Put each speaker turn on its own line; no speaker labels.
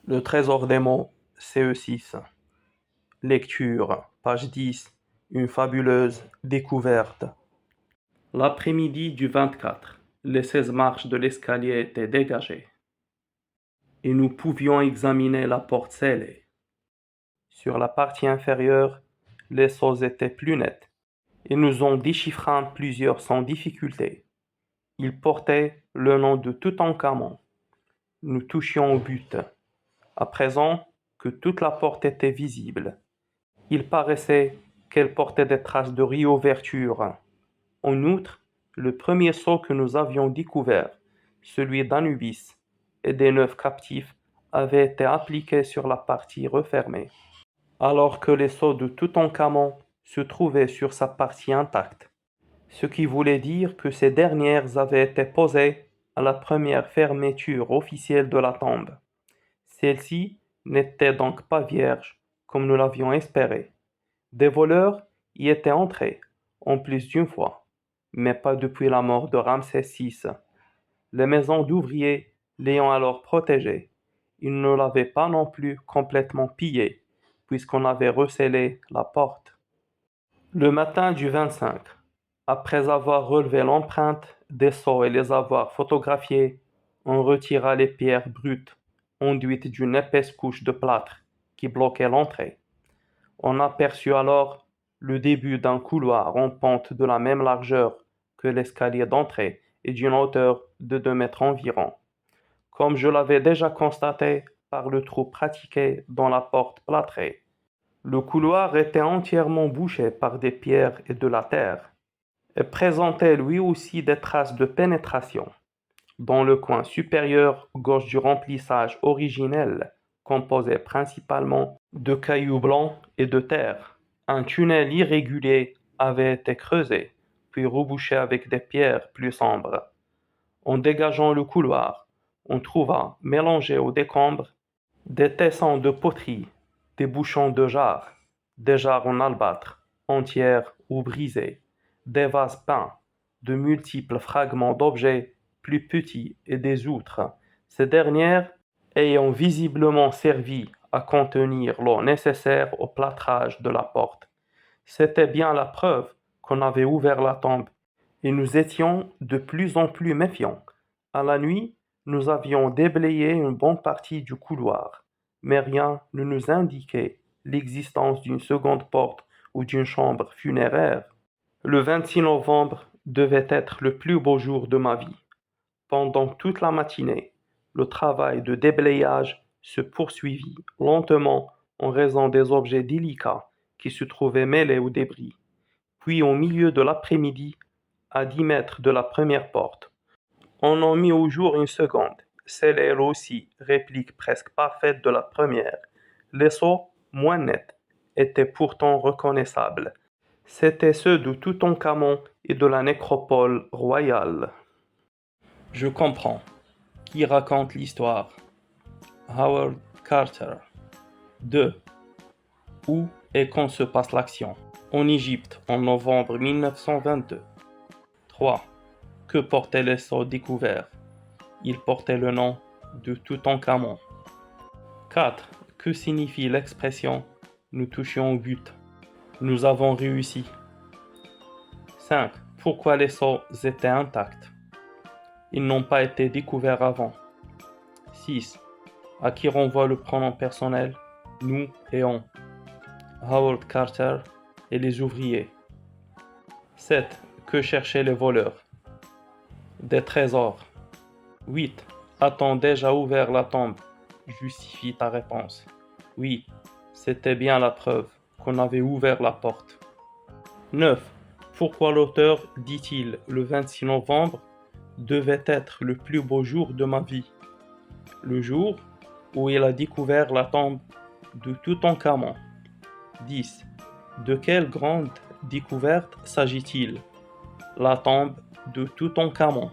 Le trésor des mots, CE6. Lecture, page 10. Une fabuleuse découverte. L'après-midi du 24, les 16 marches de l'escalier étaient dégagées. Et nous pouvions examiner la porte scellée. Sur la partie inférieure, les sceaux étaient plus nets, et nous en déchiffrâmes plusieurs sans difficulté. Ils portaient le nom de Toutankhamon. Nous touchions au but. À présent que toute la porte était visible, il paraissait qu'elle portait des traces de réouverture. En outre, le premier sceau que nous avions découvert, celui d'Anubis et des 9 captifs, avait été appliqué sur la partie refermée, alors que les sceaux de Toutankhamon se trouvaient sur sa partie intacte, ce qui voulait dire que ces dernières avaient été posées à la première fermeture officielle de la tombe. Celle-ci n'était donc pas vierge, comme nous l'avions espéré. Des voleurs y étaient entrés, en plus d'une fois, mais pas depuis la mort de Ramsès VI. Les maisons d'ouvriers l'ayant alors protégé, ils ne l'avaient pas non plus complètement pillé, puisqu'on avait recellé la porte. Le matin du 25, après avoir relevé l'empreinte des sceaux et les avoir photographiés, on retira les pierres brutes enduites d'une épaisse couche de plâtre qui bloquait l'entrée. On aperçut alors le début d'un couloir en pente de la même largeur que l'escalier d'entrée et d'une hauteur de 2 mètres environ. Comme je l'avais déjà constaté par le trou pratiqué dans la porte plâtrée, le couloir était entièrement bouché par des pierres et de la terre, et présentait lui aussi des traces de pénétration. Dans le coin supérieur gauche du remplissage originel, composé principalement de cailloux blancs et de terre, un tunnel irrégulier avait été creusé, puis rebouché avec des pierres plus sombres. En dégageant le couloir, on trouva, mélangés aux décombres, des tessons de poterie, des bouchons de jarres, des jarres en albâtre, entières ou brisées, des vases peints, de multiples fragments d'objets plus petits et des outres, ces dernières ayant visiblement servi à contenir l'eau nécessaire au plâtrage de la porte. C'était bien la preuve qu'on avait ouvert la tombe, et nous étions de plus en plus méfiants. À la nuit, nous avions déblayé une bonne partie du couloir, mais rien ne nous indiquait l'existence d'une seconde porte ou d'une chambre funéraire. Le 26 novembre devait être le plus beau jour de ma vie. Pendant toute la matinée, le travail de déblayage se poursuivit lentement en raison des objets délicats qui se trouvaient mêlés aux débris. Puis au milieu de l'après-midi, à 10 mètres de la première porte, on en mit au jour une seconde. Celle elle aussi, réplique presque parfaite de la première. Les sceaux, moins nets, étaient pourtant reconnaissables. C'étaient ceux de Toutankhamon et de la nécropole royale. Je comprends. Qui raconte l'histoire? Howard Carter. 2. Où et quand se passe l'action? En Égypte, en novembre 1922. 3. Que portaient les sceaux découverts? Ils portaient le nom de Toutankhamon. 4. Que signifie l'expression « nous touchions au but »? Nous avons réussi. 5. Pourquoi les sceaux étaient intacts? Ils n'ont pas été découverts avant. 6. À qui renvoie le pronom personnel « nous » et « on »? Howard Carter et les ouvriers. 7. Que cherchaient les voleurs? Des trésors. 8. A-t-on déjà ouvert la tombe? Justifie ta réponse. Oui, c'était bien la preuve qu'on avait ouvert la porte. 9. Pourquoi l'auteur dit-il le 26 novembre devait être le plus beau jour de ma vie? Le jour où il a découvert la tombe de Toutankhamon. 10. De quelle grande découverte s'agit-il? La tombe de Toutankhamon.